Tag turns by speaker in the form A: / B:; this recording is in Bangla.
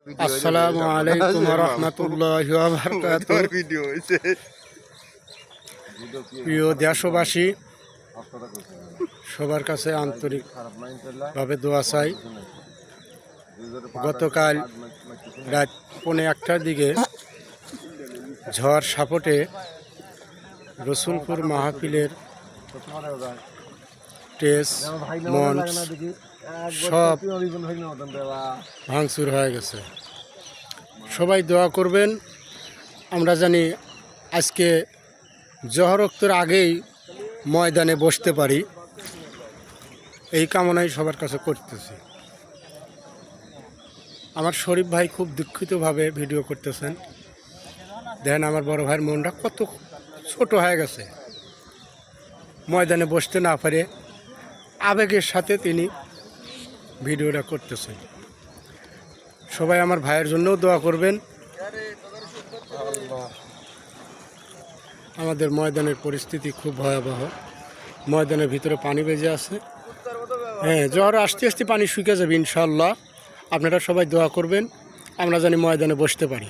A: আসসালামু আলাইকুম ওয়া রাহমাতুল্লাহি ওয়া বারাকাতুহু। প্রিয় দেশবাসী, সবার কাছে আন্তরিকভাবে দোয়া চাই। গতকাল রাত 1:30টার দিকে ঝড় সাপটে রসুলপুর মাহফিলের স্টেজ, মঞ্চ সব ভাঙচুর হয়ে গেছে। সবাই দোয়া করবেন, আমরা জানি আজকে জহরক্তর আগেই ময়দানে বসতে পারি, এই কামনাই সবার কাছে করতেছি। আমার শরীফ ভাই খুব দুঃখিতভাবে ভিডিও করতেছেন। দেখেন আমার বড় ভাইয়ের মনটা কত ছোট হয়ে গেছে, ময়দানে বসতে না পারে আবেগের সাথে তিনি ভিডিওটা করতেছেন। সবাই আমার ভাইয়ের জন্যও দোয়া করবেন। আমাদের ময়দানের পরিস্থিতি খুব ভয়াবহ, ময়দানের ভিতরে পানি বেজে আছে। হ্যাঁ, জ্বর আসতে আসতে পানি শুকিয়ে যাবে ইনশাআল্লাহ। আপনারা সবাই দোয়া করবেন, আমরা জানি ময়দানে বসতে পারি।